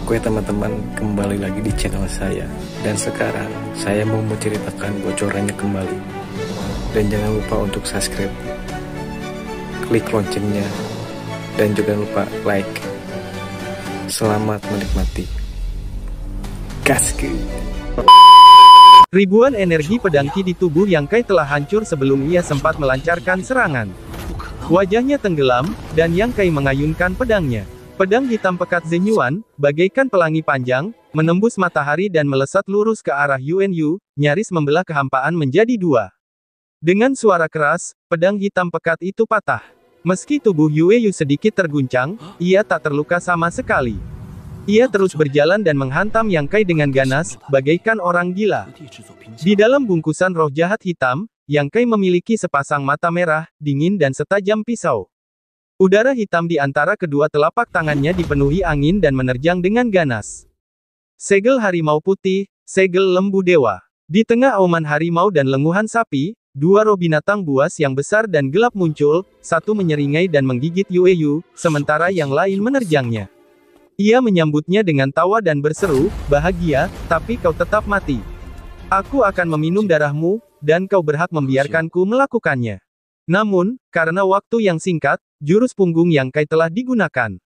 Oke teman-teman, kembali lagi di channel saya. Dan sekarang saya mau menceritakan bocorannya kembali. Dan jangan lupa untuk subscribe, klik loncengnya, dan juga lupa like. Selamat menikmati. Gaskeun. Ribuan energi pedang Qi di tubuh Yang Kai telah hancur sebelum ia sempat melancarkan serangan. Wajahnya tenggelam, dan Yang Kai mengayunkan pedangnya. Pedang hitam pekat Zenyuan, bagaikan pelangi panjang, menembus matahari dan melesat lurus ke arah Yuanyu, nyaris membelah kehampaan menjadi dua. Dengan suara keras, pedang hitam pekat itu patah. Meski tubuh Yuanyu sedikit terguncang, ia tak terluka sama sekali. Ia terus berjalan dan menghantam Yang Kai dengan ganas, bagaikan orang gila. Di dalam bungkusan roh jahat hitam, Yang Kai memiliki sepasang mata merah, dingin dan setajam pisau. Udara hitam di antara kedua telapak tangannya dipenuhi angin dan menerjang dengan ganas. Segel harimau putih, segel lembu dewa. Di tengah auman harimau dan lenguhan sapi, dua roh binatang buas yang besar dan gelap muncul, satu menyeringai dan menggigit Yuanyu, sementara yang lain menerjangnya. Ia menyambutnya dengan tawa dan berseru, "Bahagia, tapi kau tetap mati. Aku akan meminum darahmu, dan kau berhak membiarkanku melakukannya." Namun, karena waktu yang singkat, jurus punggung Yang Kai telah digunakan.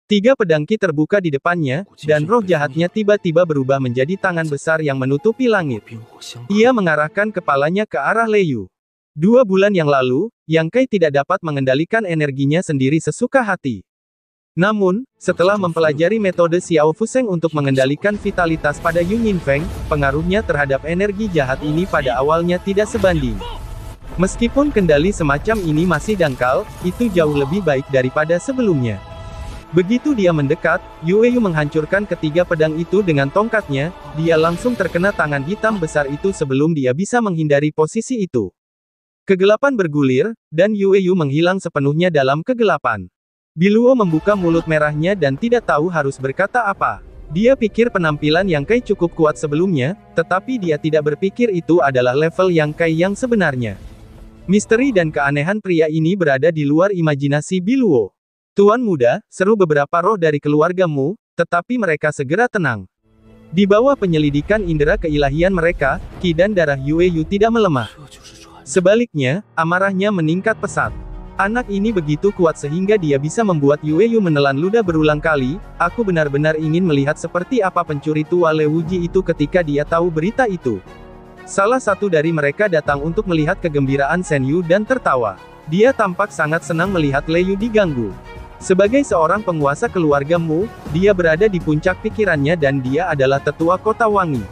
Tiga pedang Qi terbuka di depannya, dan roh jahatnya tiba-tiba berubah menjadi tangan besar yang menutupi langit. Ia mengarahkan kepalanya ke arah Lei Yu. 2 bulan yang lalu, Yang Kai tidak dapat mengendalikan energinya sendiri sesuka hati. Namun, setelah mempelajari metode Xiao Fuseng untuk mengendalikan vitalitas pada Yun Yinfeng, pengaruhnya terhadap energi jahat ini pada awalnya tidak sebanding. Meskipun kendali semacam ini masih dangkal, itu jauh lebih baik daripada sebelumnya. Begitu dia mendekat, Yuanyu menghancurkan ketiga pedang itu dengan tongkatnya, dia langsung terkena tangan hitam besar itu sebelum dia bisa menghindari posisi itu. Kegelapan bergulir, dan Yuanyu menghilang sepenuhnya dalam kegelapan. Biluo membuka mulut merahnya dan tidak tahu harus berkata apa. Dia pikir penampilan Yang Kai cukup kuat sebelumnya, tetapi dia tidak berpikir itu adalah level Yang Kai yang sebenarnya. Misteri dan keanehan pria ini berada di luar imajinasi Biluo. "Tuan muda," seru beberapa roh dari keluargamu, tetapi mereka segera tenang. Di bawah penyelidikan indera keilahian mereka, Qi dan darah Yuanyu tidak melemah. Sebaliknya, amarahnya meningkat pesat. Anak ini begitu kuat sehingga dia bisa membuat Yuanyu menelan ludah berulang kali. "Aku benar-benar ingin melihat seperti apa pencuri tua Lewuji itu ketika dia tahu berita itu." Salah satu dari mereka datang untuk melihat kegembiraan Shen Yu dan tertawa. Dia tampak sangat senang melihat Lei Yu diganggu. Sebagai seorang penguasa keluargamu, dia berada di puncak pikirannya dan dia adalah tetua kota Wangi.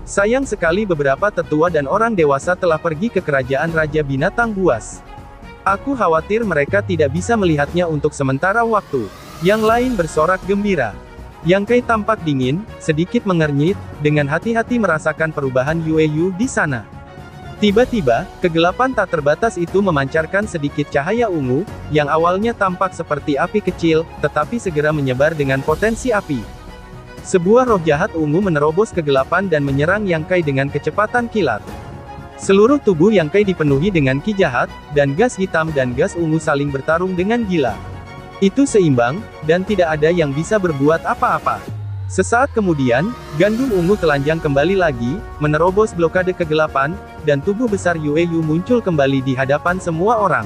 Sayang sekali beberapa tetua dan orang dewasa telah pergi ke kerajaan Raja Binatang Buas. Aku khawatir mereka tidak bisa melihatnya untuk sementara waktu. Yang lain bersorak gembira. Yang Kai tampak dingin, sedikit mengernyit, dengan hati-hati merasakan perubahan Yuanyu di sana. Tiba-tiba, kegelapan tak terbatas itu memancarkan sedikit cahaya ungu, yang awalnya tampak seperti api kecil, tetapi segera menyebar dengan potensi api. Sebuah roh jahat ungu menerobos kegelapan dan menyerang Yang Kai dengan kecepatan kilat. Seluruh tubuh Yang Kai dipenuhi dengan Qi jahat, dan gas hitam dan gas ungu saling bertarung dengan gila. Itu seimbang, dan tidak ada yang bisa berbuat apa-apa. Sesaat kemudian, gandum ungu telanjang kembali lagi, menerobos blokade kegelapan, dan tubuh besar Yuanyu muncul kembali di hadapan semua orang.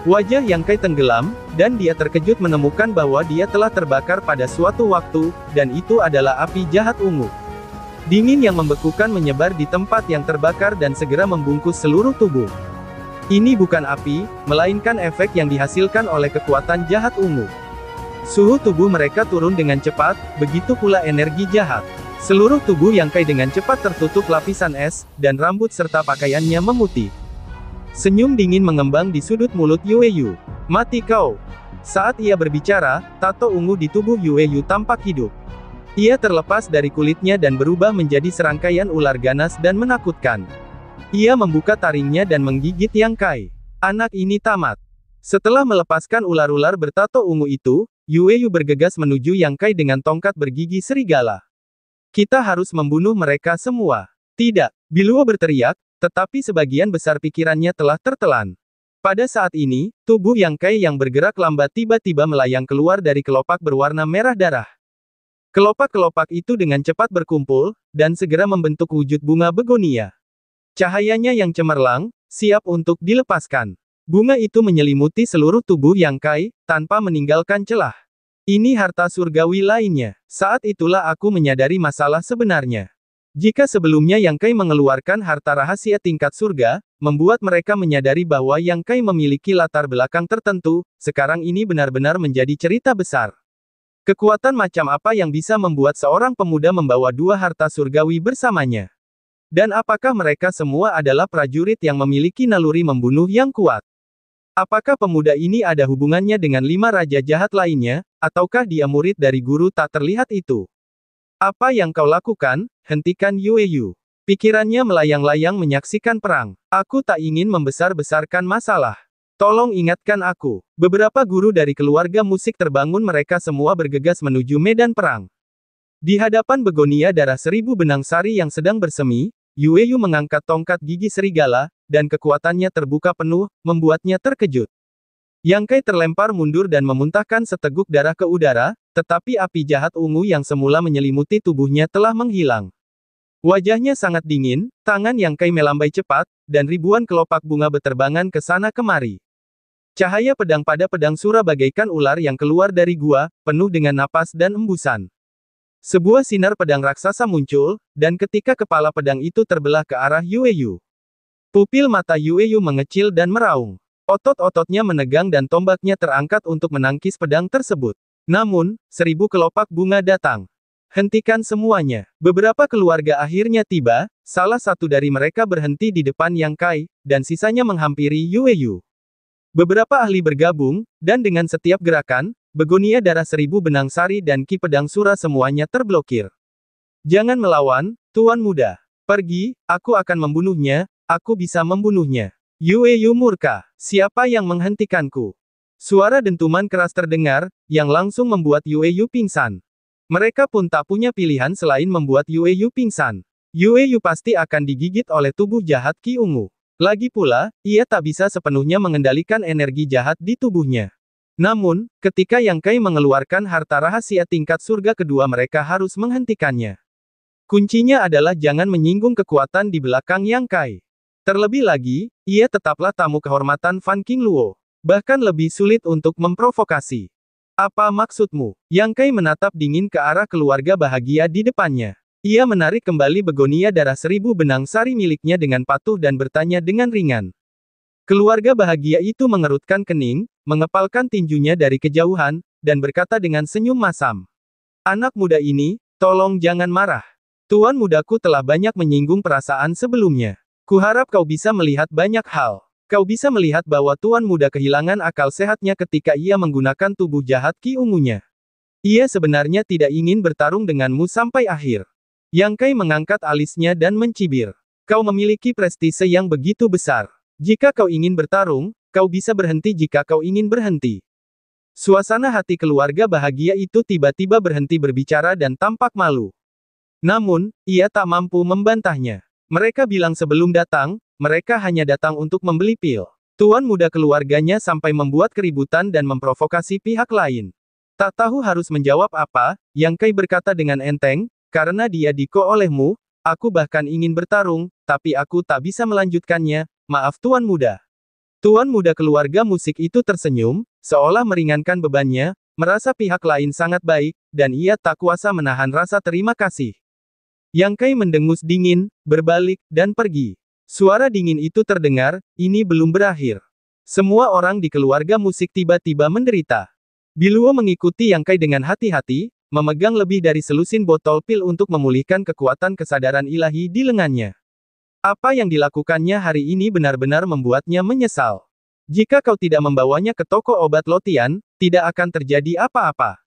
Wajah Yang Kai tenggelam, dan dia terkejut menemukan bahwa dia telah terbakar pada suatu waktu, dan itu adalah api jahat ungu. Dingin yang membekukan menyebar di tempat yang terbakar dan segera membungkus seluruh tubuh. Ini bukan api, melainkan efek yang dihasilkan oleh kekuatan jahat ungu. Suhu tubuh mereka turun dengan cepat, begitu pula energi jahat. Seluruh tubuh Yang Kai dengan cepat tertutup lapisan es, dan rambut serta pakaiannya memutih. Senyum dingin mengembang di sudut mulut Yuanyu. "Mati kau!" Saat ia berbicara, tato ungu di tubuh Yuanyu tampak hidup. Ia terlepas dari kulitnya dan berubah menjadi serangkaian ular ganas dan menakutkan. Ia membuka taringnya dan menggigit Yang Kai. Anak ini tamat. Setelah melepaskan ular-ular bertato ungu itu, Yuanyu bergegas menuju Yang Kai dengan tongkat bergigi serigala. "Kita harus membunuh mereka semua." "Tidak!" Biluo berteriak, tetapi sebagian besar pikirannya telah tertelan. Pada saat ini, tubuh Yang Kai yang bergerak lambat tiba-tiba melayang keluar dari kelopak berwarna merah darah. Kelopak-kelopak itu dengan cepat berkumpul, dan segera membentuk wujud bunga begonia. Cahayanya yang cemerlang, siap untuk dilepaskan. Bunga itu menyelimuti seluruh tubuh Yang Kai, tanpa meninggalkan celah. Ini harta surgawi lainnya. Saat itulah aku menyadari masalah sebenarnya. Jika sebelumnya Yang Kai mengeluarkan harta rahasia tingkat surga, membuat mereka menyadari bahwa Yang Kai memiliki latar belakang tertentu, sekarang ini benar-benar menjadi cerita besar. Kekuatan macam apa yang bisa membuat seorang pemuda membawa dua harta surgawi bersamanya? Dan apakah mereka semua adalah prajurit yang memiliki naluri membunuh yang kuat? Apakah pemuda ini ada hubungannya dengan 5 raja jahat lainnya, ataukah dia murid dari guru tak terlihat itu? Apa yang kau lakukan? Hentikan Yue Yu. Pikirannya melayang-layang menyaksikan perang. Aku tak ingin membesar-besarkan masalah. Tolong ingatkan aku. Beberapa guru dari keluarga musik terbangun, mereka semua bergegas menuju medan perang. Di hadapan begonia darah 1000 benang sari yang sedang bersemi, Yue Yu mengangkat tongkat gigi serigala, dan kekuatannya terbuka penuh, membuatnya terkejut. Yang Kai terlempar mundur dan memuntahkan seteguk darah ke udara, tetapi api jahat ungu yang semula menyelimuti tubuhnya telah menghilang. Wajahnya sangat dingin, tangan Yang Kai melambai cepat, dan ribuan kelopak bunga beterbangan ke sana kemari. Cahaya pedang pada pedang sura bagaikan ular yang keluar dari gua, penuh dengan napas dan embusan. Sebuah sinar pedang raksasa muncul, dan ketika kepala pedang itu terbelah ke arah Yue Yu. Pupil mata Yue Yu mengecil dan meraung. Otot-ototnya menegang dan tombaknya terangkat untuk menangkis pedang tersebut. Namun, 1000 kelopak bunga datang. Hentikan semuanya. Beberapa keluarga akhirnya tiba, salah satu dari mereka berhenti di depan Yang Kai, dan sisanya menghampiri Yue Yu. Beberapa ahli bergabung, dan dengan setiap gerakan, begonia darah 1000 benang sari dan ki pedang sura semuanya terblokir. Jangan melawan, Tuan Muda. Pergi, aku akan membunuhnya, aku bisa membunuhnya. Yue Yu murka. Siapa yang menghentikanku? Suara dentuman keras terdengar, yang langsung membuat Yue Yu pingsan. Mereka pun tak punya pilihan selain membuat Yue Yu pingsan. Yue Yu pasti akan digigit oleh tubuh jahat Ki Ungu. Lagi pula, ia tak bisa sepenuhnya mengendalikan energi jahat di tubuhnya. Namun, ketika Yang Kai mengeluarkan harta rahasia tingkat surga kedua, mereka harus menghentikannya. Kuncinya adalah jangan menyinggung kekuatan di belakang Yang Kai. Terlebih lagi, ia tetaplah tamu kehormatan Fan Qingluo. Bahkan lebih sulit untuk memprovokasi. Apa maksudmu? Yang Kai menatap dingin ke arah keluarga bahagia di depannya. Ia menarik kembali begonia darah 1000 benang sari miliknya dengan patuh dan bertanya dengan ringan. Keluarga bahagia itu mengerutkan kening, mengepalkan tinjunya dari kejauhan, dan berkata dengan senyum masam. Anak muda ini, tolong jangan marah. Tuan mudaku telah banyak menyinggung perasaan sebelumnya. Kuharap kau bisa melihat banyak hal. Kau bisa melihat bahwa Tuan Muda kehilangan akal sehatnya ketika ia menggunakan tubuh jahat Ki Ungunya. Ia sebenarnya tidak ingin bertarung denganmu sampai akhir. Yang Kai mengangkat alisnya dan mencibir. Kau memiliki prestise yang begitu besar. Jika kau ingin bertarung, kau bisa berhenti jika kau ingin berhenti. Suasana hati keluarga bahagia itu tiba-tiba berhenti berbicara dan tampak malu. Namun, ia tak mampu membantahnya. Mereka bilang sebelum datang, mereka hanya datang untuk membeli pil. Tuan muda keluarganya sampai membuat keributan dan memprovokasi pihak lain. Tak tahu harus menjawab apa, Yang Kai berkata dengan enteng, karena dia diko olehmu, aku bahkan ingin bertarung, tapi aku tak bisa melanjutkannya, maaf Tuan Muda. Tuan muda keluarga musik itu tersenyum, seolah meringankan bebannya, merasa pihak lain sangat baik, dan ia tak kuasa menahan rasa terima kasih. Yang Kai mendengus dingin, berbalik, dan pergi. Suara dingin itu terdengar, ini belum berakhir. Semua orang di keluarga musik tiba-tiba menderita. Biluo mengikuti Yang Kai dengan hati-hati, memegang lebih dari selusin botol pil untuk memulihkan kekuatan kesadaran ilahi di lengannya. Apa yang dilakukannya hari ini benar-benar membuatnya menyesal. Jika kau tidak membawanya ke toko obat Lotian, tidak akan terjadi apa-apa.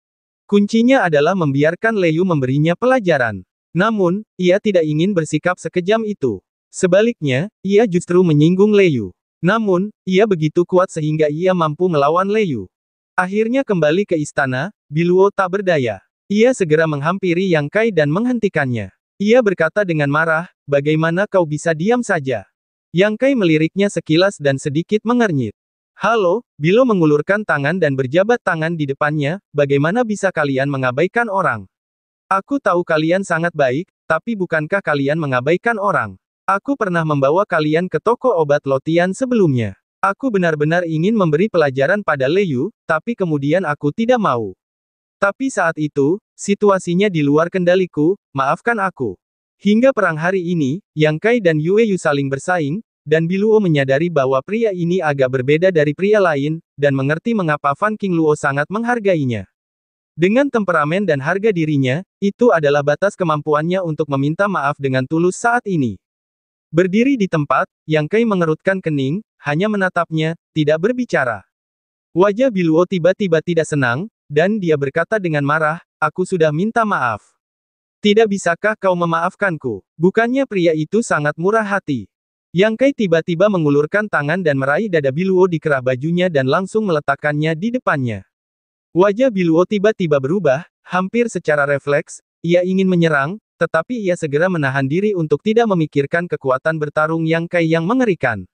Kuncinya adalah membiarkan Lei Yu memberinya pelajaran. Namun, ia tidak ingin bersikap sekejam itu. Sebaliknya, ia justru menyinggung Lei Yu. Namun, ia begitu kuat sehingga ia mampu melawan Lei Yu. Akhirnya kembali ke istana, Biluo tak berdaya. Ia segera menghampiri Yang Kai dan menghentikannya. Ia berkata dengan marah, bagaimana kau bisa diam saja? Yang Kai meliriknya sekilas dan sedikit mengernyit. Halo, Biluo mengulurkan tangan dan berjabat tangan di depannya, bagaimana bisa kalian mengabaikan orang? Aku tahu kalian sangat baik, tapi bukankah kalian mengabaikan orang? Aku pernah membawa kalian ke toko obat Lotian sebelumnya. Aku benar-benar ingin memberi pelajaran pada Leyu, tapi kemudian aku tidak mau. Tapi saat itu, situasinya di luar kendaliku, maafkan aku. Hingga perang hari ini, Yang Kai dan Yueyu saling bersaing, dan Biluo menyadari bahwa pria ini agak berbeda dari pria lain, dan mengerti mengapa Fan Qingluo sangat menghargainya. Dengan temperamen dan harga dirinya, itu adalah batas kemampuannya untuk meminta maaf dengan tulus saat ini. Berdiri di tempat, Yang Kai mengerutkan kening, hanya menatapnya, tidak berbicara. Wajah Biluo tiba-tiba tidak senang, dan dia berkata dengan marah, aku sudah minta maaf. Tidak bisakah kau memaafkanku? Bukannya pria itu sangat murah hati. Yang Kai tiba-tiba mengulurkan tangan dan meraih dada Biluo di kerah bajunya dan langsung meletakkannya di depannya. Wajah Biluo tiba-tiba berubah, hampir secara refleks, ia ingin menyerang, tetapi ia segera menahan diri untuk tidak memikirkan kekuatan bertarung Yang Kai yang mengerikan.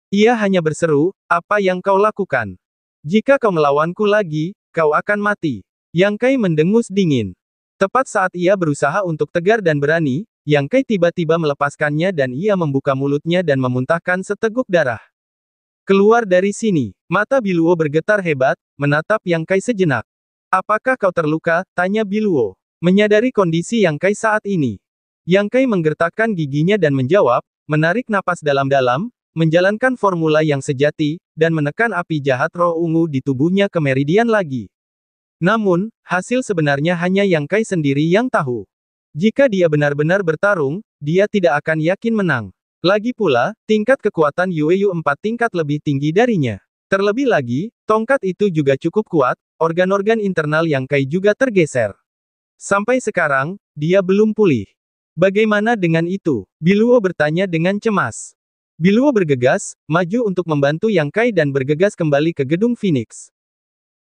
Ia hanya berseru, apa yang kau lakukan? Jika kau melawanku lagi, kau akan mati. Yang Kai mendengus dingin. Tepat saat ia berusaha untuk tegar dan berani, Yang Kai tiba-tiba melepaskannya dan ia membuka mulutnya dan memuntahkan seteguk darah. Keluar dari sini. Mata Biluo bergetar hebat, menatap Yang Kai sejenak. Apakah kau terluka? Tanya Biluo. Menyadari kondisi Yang Kai saat ini. Yang Kai menggertakkan giginya dan menjawab, menarik napas dalam-dalam, menjalankan formula yang sejati, dan menekan api jahat roh ungu di tubuhnya ke meridian lagi. Namun, hasil sebenarnya hanya Yang Kai sendiri yang tahu. Jika dia benar-benar bertarung, dia tidak akan yakin menang. Lagi pula, tingkat kekuatan Yueyu 4 tingkat lebih tinggi darinya. Terlebih lagi, tongkat itu juga cukup kuat, organ-organ internal Yang Kai juga tergeser. Sampai sekarang, dia belum pulih. Bagaimana dengan itu? Biluo bertanya dengan cemas. Biluo bergegas, maju untuk membantu Yang Kai dan bergegas kembali ke gedung Phoenix.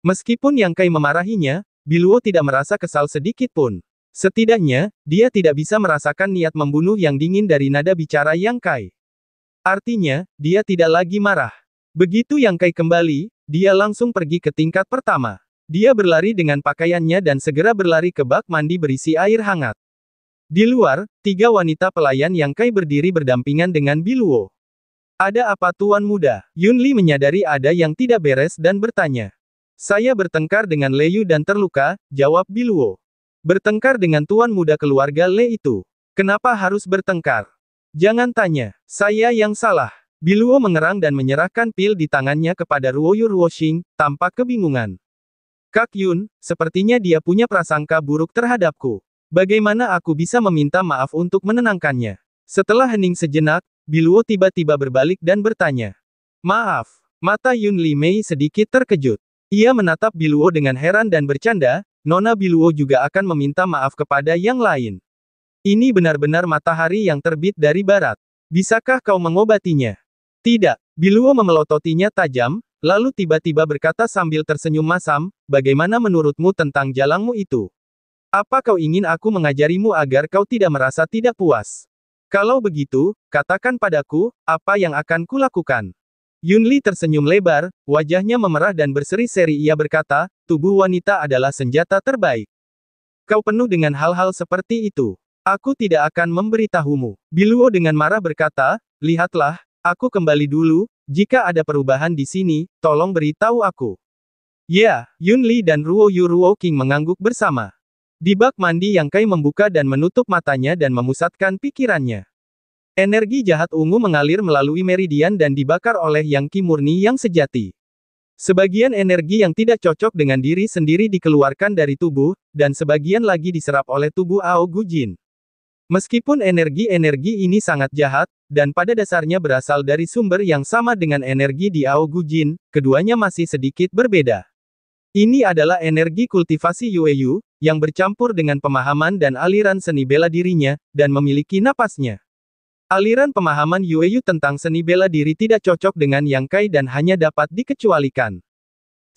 Meskipun Yang Kai memarahinya, Biluo tidak merasa kesal sedikit pun. Setidaknya, dia tidak bisa merasakan niat membunuh yang dingin dari nada bicara Yang Kai. Artinya, dia tidak lagi marah. Begitu Yang Kai kembali, dia langsung pergi ke tingkat pertama. Dia berlari dengan pakaiannya dan segera berlari ke bak mandi berisi air hangat. Di luar, 3 wanita pelayan Yang Kai berdiri berdampingan dengan Biluo. Ada apa Tuan Muda? Yunli menyadari ada yang tidak beres dan bertanya. Saya bertengkar dengan Leyu dan terluka, jawab Biluo. Bertengkar dengan Tuan Muda keluarga Le itu. Kenapa harus bertengkar? Jangan tanya, saya yang salah. Biluo mengerang dan menyerahkan pil di tangannya kepada Ruoyu Ruoxing, tampak kebingungan. Kak Yun, sepertinya dia punya prasangka buruk terhadapku. Bagaimana aku bisa meminta maaf untuk menenangkannya? Setelah hening sejenak, Biluo tiba-tiba berbalik dan bertanya. Maaf. Mata Yun Li Mei sedikit terkejut. Ia menatap Biluo dengan heran dan bercanda, Nona Biluo juga akan meminta maaf kepada yang lain. Ini benar-benar matahari yang terbit dari barat. Bisakah kau mengobatinya? Tidak. Biluo memelototinya tajam, lalu tiba-tiba berkata sambil tersenyum masam, bagaimana menurutmu tentang jalangmu itu? Apa kau ingin aku mengajarimu agar kau tidak merasa tidak puas? Kalau begitu, katakan padaku, apa yang akan kulakukan? Yunli tersenyum lebar, wajahnya memerah dan berseri-seri ia berkata, tubuh wanita adalah senjata terbaik. Kau penuh dengan hal-hal seperti itu. Aku tidak akan memberitahumu. Biluo dengan marah berkata, lihatlah, aku kembali dulu, jika ada perubahan di sini, tolong beritahu aku. Ya, Yunli dan Ruoyu Ruoking mengangguk bersama. Di bak mandi Yang Kai membuka dan menutup matanya dan memusatkan pikirannya. Energi jahat ungu mengalir melalui meridian dan dibakar oleh Yang Ki murni yang sejati. Sebagian energi yang tidak cocok dengan diri sendiri dikeluarkan dari tubuh, dan sebagian lagi diserap oleh tubuh Ao Gujin. Meskipun energi-energi ini sangat jahat, dan pada dasarnya berasal dari sumber yang sama dengan energi di Ao Gujin, keduanya masih sedikit berbeda. Ini adalah energi kultivasi Yueyu, yang bercampur dengan pemahaman dan aliran seni bela dirinya, dan memiliki napasnya. Aliran pemahaman Yueyu tentang seni bela diri tidak cocok dengan Yang Kai dan hanya dapat dikecualikan.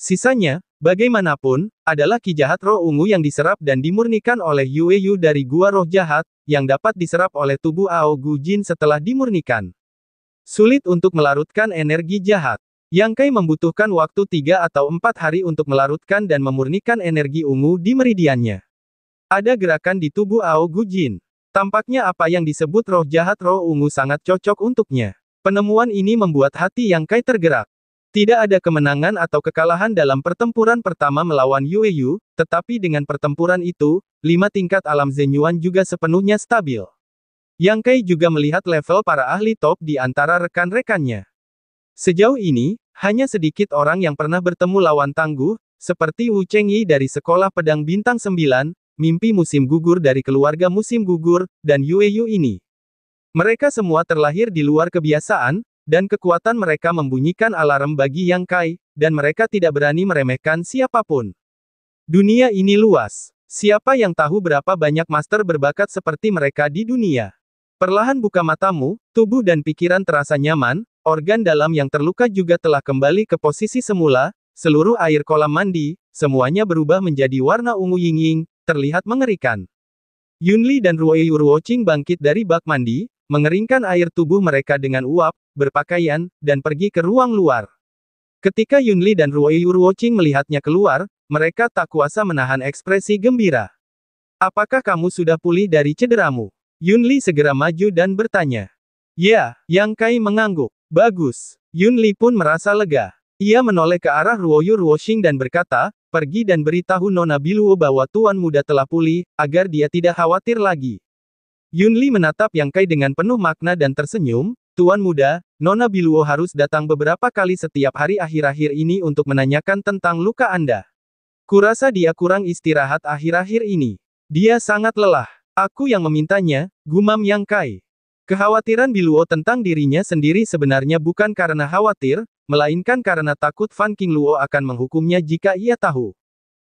Sisanya, bagaimanapun, adalah ki jahat roh ungu yang diserap dan dimurnikan oleh Yueyu dari gua roh jahat, yang dapat diserap oleh tubuh Ao Gujin setelah dimurnikan. Sulit untuk melarutkan energi jahat. Yang Kai membutuhkan waktu 3 atau 4 hari untuk melarutkan dan memurnikan energi ungu di meridiannya. Ada gerakan di tubuh Ao Gujin. Tampaknya apa yang disebut roh jahat roh ungu sangat cocok untuknya. Penemuan ini membuat hati Yang Kai tergerak. Tidak ada kemenangan atau kekalahan dalam pertempuran pertama melawan Yue Yu, tetapi dengan pertempuran itu, 5 tingkat alam Zenyuan juga sepenuhnya stabil. Yang Kai juga melihat level para ahli top di antara rekan-rekannya. Sejauh ini, hanya sedikit orang yang pernah bertemu lawan tangguh, seperti Wu Chengyi dari Sekolah Pedang Bintang 9, mimpi musim gugur dari keluarga musim gugur, dan Yue Yu ini. Mereka semua terlahir di luar kebiasaan, dan kekuatan mereka membunyikan alarm bagi Yang Kai, dan mereka tidak berani meremehkan siapapun. Dunia ini luas. Siapa yang tahu berapa banyak master berbakat seperti mereka di dunia? Perlahan buka matamu, tubuh dan pikiran terasa nyaman, organ dalam yang terluka juga telah kembali ke posisi semula, seluruh air kolam mandi, semuanya berubah menjadi warna ungu ying-ying, terlihat mengerikan. Yunli dan Ruoyu Ruoqing bangkit dari bak mandi, mengeringkan air tubuh mereka dengan uap, berpakaian, dan pergi ke ruang luar. Ketika Yunli dan Ruoyu Ruoqing melihatnya keluar, mereka tak kuasa menahan ekspresi gembira. Apakah kamu sudah pulih dari cederamu? Yunli segera maju dan bertanya. Ya, Yang Kai mengangguk. Bagus. Yunli pun merasa lega. Ia menoleh ke arah Ruoyu Ruoqing dan berkata, pergi dan beritahu Nona Biluo bahwa Tuan Muda telah pulih, agar dia tidak khawatir lagi. Yunli menatap Yang Kai dengan penuh makna dan tersenyum, Tuan Muda, Nona Biluo harus datang beberapa kali setiap hari akhir-akhir ini untuk menanyakan tentang luka Anda. Kurasa dia kurang istirahat akhir-akhir ini. Dia sangat lelah. Aku yang memintanya, gumam Yang Kai. Kekhawatiran Biluo tentang dirinya sendiri sebenarnya bukan karena khawatir, melainkan karena takut Fan King Luo akan menghukumnya jika ia tahu.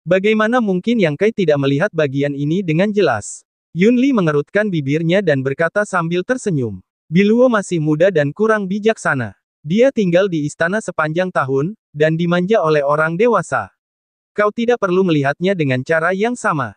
Bagaimana mungkin Yang Kai tidak melihat bagian ini dengan jelas? Yunli mengerutkan bibirnya dan berkata sambil tersenyum. Biluo masih muda dan kurang bijaksana. Dia tinggal di istana sepanjang tahun, dan dimanja oleh orang dewasa. Kau tidak perlu melihatnya dengan cara yang sama.